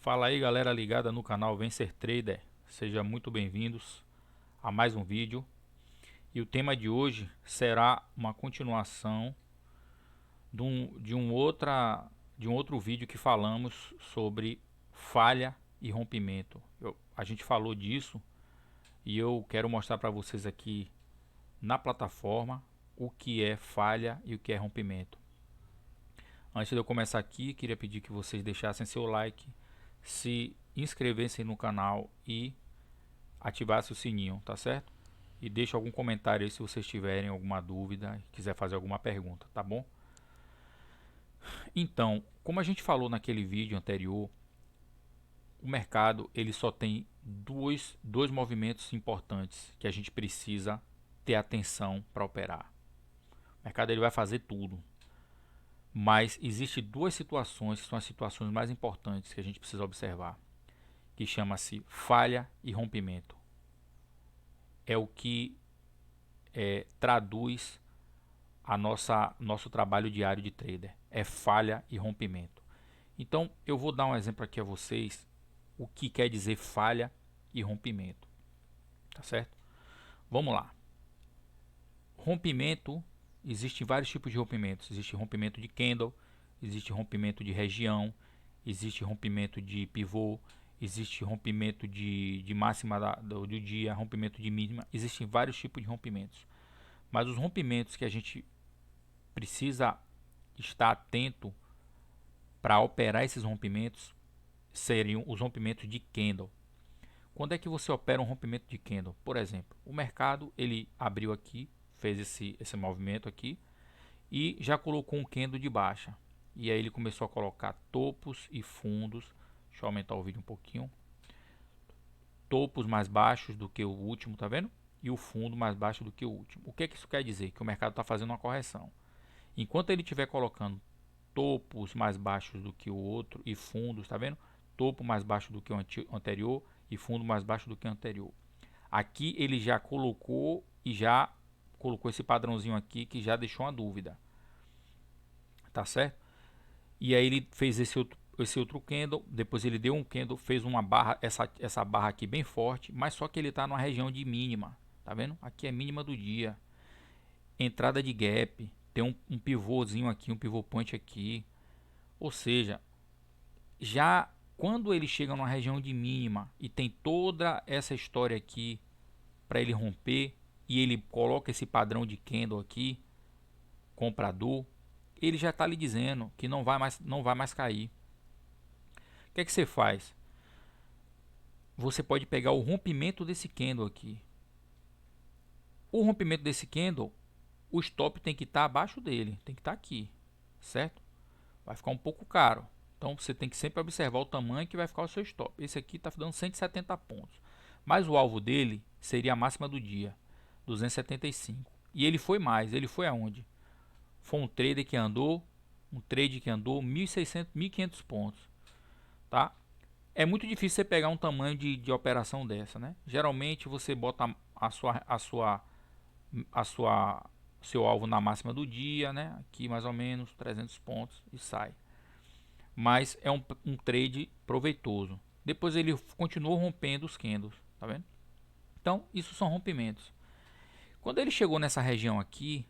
Fala aí, galera ligada no canal Vencer Trader. Sejam muito bem-vindos a mais um vídeo. E o tema de hoje será uma continuação de um outro vídeo que falamos sobre falha e rompimento. A gente falou disso e eu quero mostrar para vocês aqui na plataforma o que é falha e o que é rompimento. Antes de eu começar aqui, queria pedir que vocês deixassem seu like, se inscrevessem no canal e ativassem o sininho, tá certo? E deixe algum comentário aí se vocês tiverem alguma dúvida, quiser fazer alguma pergunta, tá bom? Então, como a gente falou naquele vídeo anterior, o mercado ele só tem dois movimentos importantes que a gente precisa ter atenção para operar. O mercado ele vai fazer tudo, mas existe duas situações que são as situações mais importantes que a gente precisa observar, que chama-se falha e rompimento. É o que traduz a nosso trabalho diário de trader. É falha e rompimento. Então eu vou dar um exemplo aqui a vocês o que quer dizer falha e rompimento, tá certo? Vamos lá. Rompimento, existem vários tipos de rompimentos. Existe rompimento de candle, existe rompimento de região, existe rompimento de pivô, existe rompimento de máxima do dia, rompimento de mínima. Existem vários tipos de rompimentos. Mas os rompimentos que a gente precisa estar atento para operar esses rompimentos seriam os rompimentos de candle. Quando é que você opera um rompimento de candle? Por exemplo, o mercado ele abriu aqui, fez esse movimento aqui e já colocou um candle de baixa. E aí ele começou a colocar topos e fundos. Deixa eu aumentar o vídeo um pouquinho. Topos mais baixos do que o último, tá vendo? E o fundo mais baixo do que o último. O que é que isso quer dizer? Que o mercado está fazendo uma correção. Enquanto ele estiver colocando topos mais baixos do que o outro e fundos, tá vendo? Topo mais baixo do que o anterior e fundo mais baixo do que o anterior. Aqui ele já colocou e já colocou esse padrãozinho aqui que já deixou uma dúvida, tá certo? E aí ele fez esse outro candle, depois ele deu um candle, fez uma barra, essa barra aqui bem forte, mas só que ele está numa região de mínima, tá vendo? Aqui é mínima do dia, entrada de gap, tem um pivôzinho aqui, um pivô point aqui, ou seja, já quando ele chega numa região de mínima e tem toda essa história aqui para ele romper e ele coloca esse padrão de candle aqui, comprador, ele já está lhe dizendo que não vai mais cair. O que é que você faz? Você pode pegar o rompimento desse candle aqui. O rompimento desse candle, o stop tem que estar abaixo dele, tem que estar aqui, certo? Vai ficar um pouco caro. Então você tem que sempre observar o tamanho que vai ficar o seu stop. Esse aqui está dando 170 pontos. Mas o alvo dele seria a máxima do dia, 275. E ele foi mais, ele foi aonde? Foi um trade que andou 1.600, 1.500 pontos, tá? É muito difícil você pegar um tamanho de operação dessa, né? Geralmente você bota a sua seu alvo na máxima do dia, né? Aqui mais ou menos 300 pontos e sai. Mas é um trade proveitoso. Depois ele continuou rompendo os candles, tá vendo? Então, isso são rompimentos. Quando ele chegou nessa região aqui,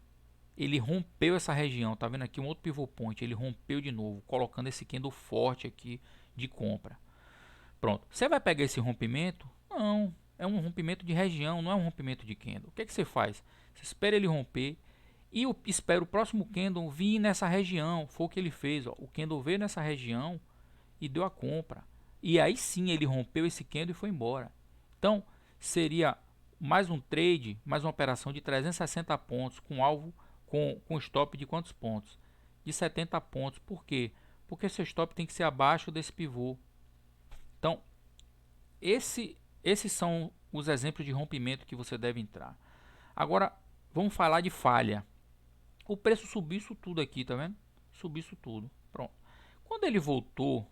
ele rompeu essa região, tá vendo aqui um outro pivô point, ele rompeu de novo, colocando esse candle forte aqui de compra. Pronto. Você vai pegar esse rompimento? Não, é um rompimento de região, não é um rompimento de candle. O que é que você faz? Você espera ele romper e espera o próximo candle vir nessa região. Foi o que ele fez, ó. O candle veio nessa região e deu a compra. E aí sim ele rompeu esse candle e foi embora. Então, seria mais um trade, mais uma operação de 360 pontos com alvo com stop de quantos pontos? De 70 pontos. Por quê? Porque seu stop tem que ser abaixo desse pivô. Então, esses são os exemplos de rompimento que você deve entrar. Agora, vamos falar de falha. O preço subiu isso tudo aqui, tá vendo? Subiu isso tudo. Pronto. Quando ele voltou,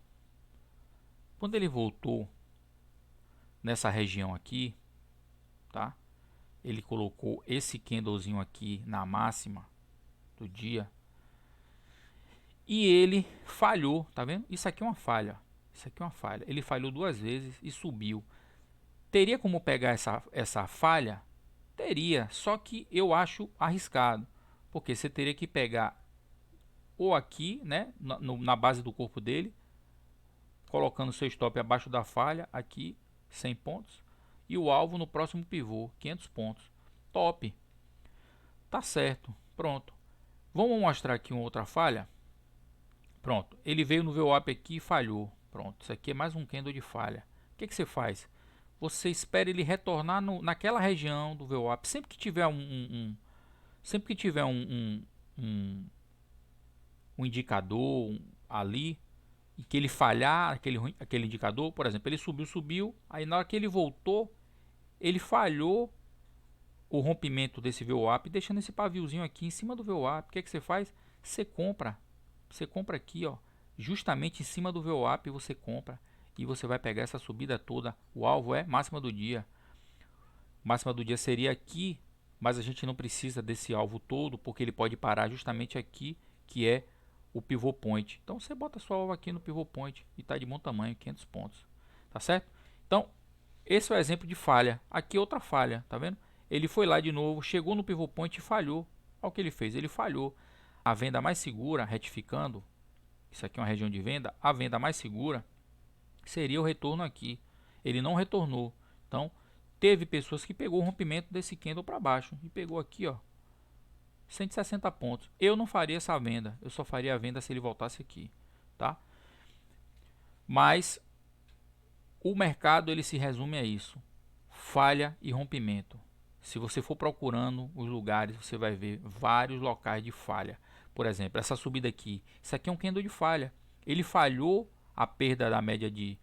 quando ele voltou nessa região aqui, tá? Ele colocou esse candlezinho aqui na máxima do dia e ele falhou, tá vendo? Isso aqui é uma falha. Isso aqui é uma falha. Ele falhou 2 vezes e subiu. Teria como pegar essa falha? Teria, só que eu acho arriscado. Porque você teria que pegar ou aqui, né, na base do corpo dele, colocando seu stop abaixo da falha, aqui, 100 pontos. E o alvo no próximo pivô, 500 pontos. Top. Tá certo, pronto. Vamos mostrar aqui uma outra falha. Pronto, ele veio no VWAP aqui e falhou. Pronto, isso aqui é mais um candle de falha. O que você faz? Você espera ele retornar naquela região do VWAP. Sempre que tiver sempre que tiver um indicador ali e que ele falhar aquele indicador, por exemplo, ele subiu, aí na hora que ele voltou, ele falhou o rompimento desse VWAP, deixando esse paviozinho aqui em cima do VWAP. O que você faz? Você compra aqui, ó, justamente em cima do VWAP você compra e você vai pegar essa subida toda. O alvo é máxima do dia. Máxima do dia seria aqui, mas a gente não precisa desse alvo todo porque ele pode parar justamente aqui, que é o pivô point. Então você bota sua alvo aqui no pivô point e está de bom tamanho, 500 pontos, tá certo? Então esse é o exemplo de falha. Aqui outra falha, tá vendo? Ele foi lá de novo, chegou no pivô point e falhou. Olha o que ele fez, ele falhou. A venda mais segura, retificando, isso aqui é uma região de venda, a venda mais segura seria o retorno aqui. Ele não retornou. Então teve pessoas que pegou o rompimento desse candle para baixo e pegou aqui, ó, 160 pontos. Eu não faria essa venda, eu só faria a venda se ele voltasse aqui, tá? Mas o mercado ele se resume a isso: falha e rompimento. Se você for procurando os lugares, você vai ver vários locais de falha. Por exemplo, essa subida aqui, isso aqui é um candle de falha. Ele falhou a perda da média de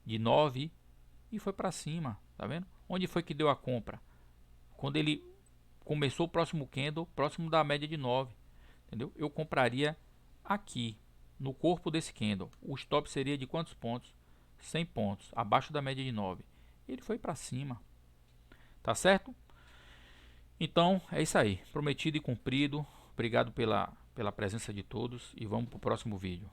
9 e foi para cima, tá vendo? Onde foi que deu a compra? Quando ele começou o próximo candle, próximo da média de 9, entendeu? Eu compraria aqui, no corpo desse candle. O stop seria de quantos pontos? 100 pontos, abaixo da média de 9. Ele foi para cima, tá certo? Então é isso aí, prometido e cumprido. Obrigado pela presença de todos e vamos para o próximo vídeo.